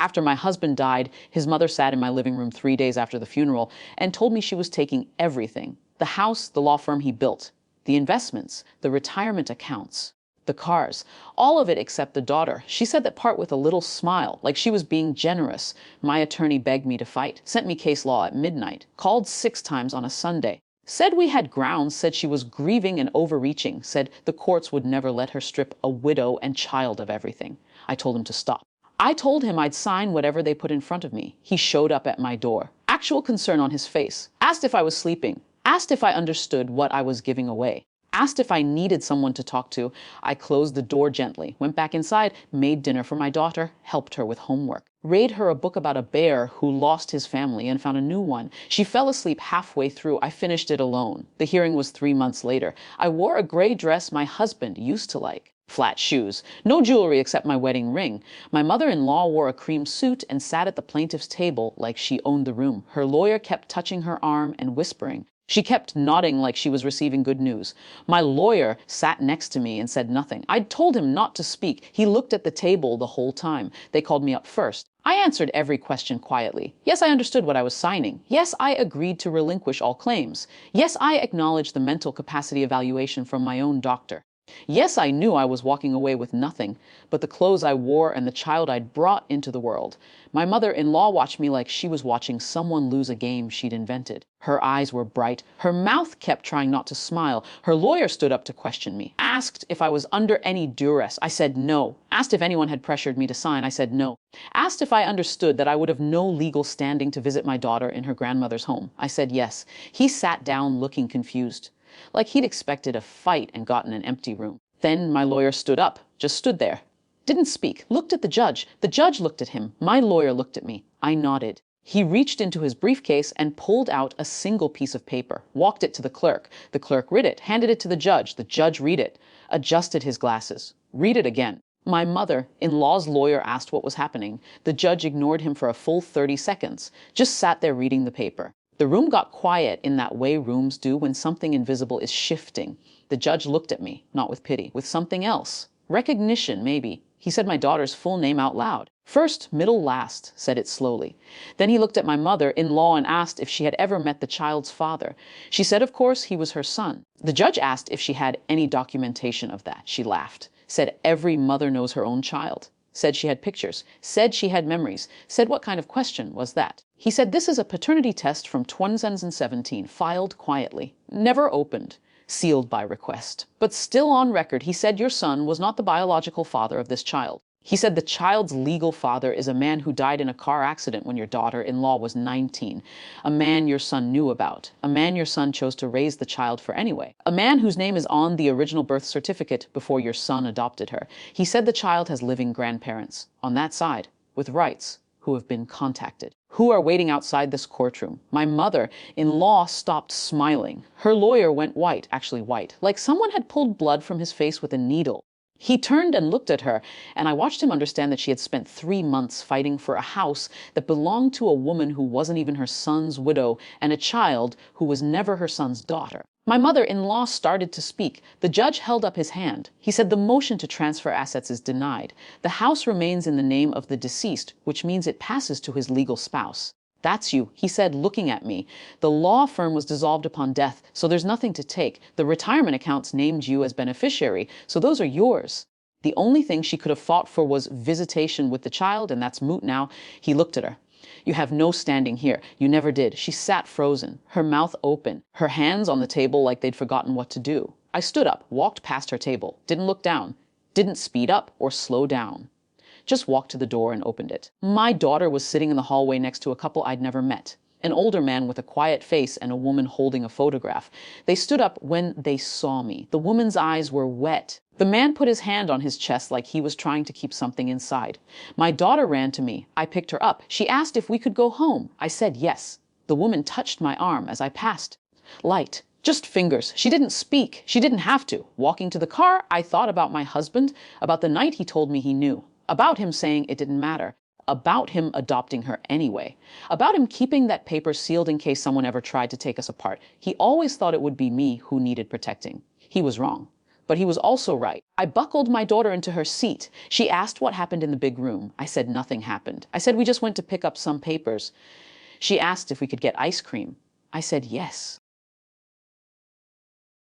After my husband died, his mother sat in my living room 3 days after the funeral and told me she was taking everything: the house, the law firm he built, the investments, the retirement accounts, the cars, all of it except the daughter. She said that part with a little smile, like she was being generous. My attorney begged me to fight, sent me case law at midnight, called 6 times on a Sunday. Said we had grounds, said she was grieving and overreaching, said the courts would never let her strip a widow and child of everything. I told him to stop. I told him I'd sign whatever they put in front of me. He showed up at my door, actual concern on his face, asked if I was sleeping, asked if I understood what I was giving away, asked if I needed someone to talk to. I closed the door gently, went back inside, made dinner for my daughter, helped her with homework, read her a book about a bear who lost his family and found a new one. She fell asleep halfway through. I finished it alone. The hearing was 3 months later. I wore a gray dress my husband used to like. Flat shoes, no jewelry except my wedding ring. My mother-in-law wore a cream suit and sat at the plaintiff's table like she owned the room. Her lawyer kept touching her arm and whispering. She kept nodding like she was receiving good news. My lawyer sat next to me and said nothing. I'd told him not to speak. He looked at the table the whole time. They called me up first. I answered every question quietly. Yes, I understood what I was signing. Yes, I agreed to relinquish all claims. Yes, I acknowledged the mental capacity evaluation from my own doctor. Yes, I knew I was walking away with nothing but the clothes I wore and the child I'd brought into the world. My mother-in-law watched me like she was watching someone lose a game she'd invented. Her eyes were bright. Her mouth kept trying not to smile. Her lawyer stood up to question me, asked if I was under any duress. I said no. Asked if anyone had pressured me to sign. I said no. Asked if I understood that I would have no legal standing to visit my daughter in her grandmother's home. I said yes. He sat down looking confused, like he'd expected a fight and gotten an empty room. Then my lawyer stood up, just stood there. Didn't speak, looked at the judge. The judge looked at him. My lawyer looked at me. I nodded. He reached into his briefcase and pulled out a single piece of paper, walked it to the clerk. The clerk read it, handed it to the judge. The judge read it, adjusted his glasses, read it again. My mother-in-law's lawyer asked what was happening. The judge ignored him for a full 30 seconds, just sat there reading the paper. The room got quiet in that way rooms do when something invisible is shifting. The judge looked at me, not with pity, with something else. Recognition, maybe. He said my daughter's full name out loud. First, middle, last, said it slowly. Then he looked at my mother-in-law and asked if she had ever met the child's father. She said, of course, he was her son. The judge asked if she had any documentation of that. She laughed, said every mother knows her own child. Said she had pictures, said she had memories, said what kind of question was that? He said this is a paternity test from 2017, filed quietly, never opened, sealed by request. But still on record, he said your son was not the biological father of this child. He said the child's legal father is a man who died in a car accident when your daughter-in-law was 19. A man your son knew about. A man your son chose to raise the child for anyway. A man whose name is on the original birth certificate before your son adopted her. He said the child has living grandparents, on that side, with rights, who have been contacted, who are waiting outside this courtroom. My mother-in-law stopped smiling. Her lawyer went white, actually white, like someone had pulled blood from his face with a needle. He turned and looked at her, and I watched him understand that she had spent 3 months fighting for a house that belonged to a woman who wasn't even her son's widow and a child who was never her son's daughter. My mother-in-law started to speak. The judge held up his hand. He said the motion to transfer assets is denied. The house remains in the name of the deceased, which means it passes to his legal spouse. That's you, he said, looking at me. The law firm was dissolved upon death, so there's nothing to take. The retirement accounts named you as beneficiary, so those are yours. The only thing she could have fought for was visitation with the child, and that's moot now. He looked at her. You have no standing here. You never did. She sat frozen, her mouth open, her hands on the table like they'd forgotten what to do. I stood up, walked past her table, didn't look down, didn't speed up or slow down. Just walked to the door and opened it. My daughter was sitting in the hallway next to a couple I'd never met. An older man with a quiet face and a woman holding a photograph. They stood up when they saw me. The woman's eyes were wet. The man put his hand on his chest like he was trying to keep something inside. My daughter ran to me. I picked her up. She asked if we could go home. I said yes. The woman touched my arm as I passed. Light. Just fingers. She didn't speak. She didn't have to. Walking to the car, I thought about my husband, about the night he told me he knew. About him saying it didn't matter. About him adopting her anyway. About him keeping that paper sealed in case someone ever tried to take us apart. He always thought it would be me who needed protecting. He was wrong. But he was also right. I buckled my daughter into her seat. She asked what happened in the big room. I said nothing happened. I said we just went to pick up some papers. She asked if we could get ice cream. I said yes.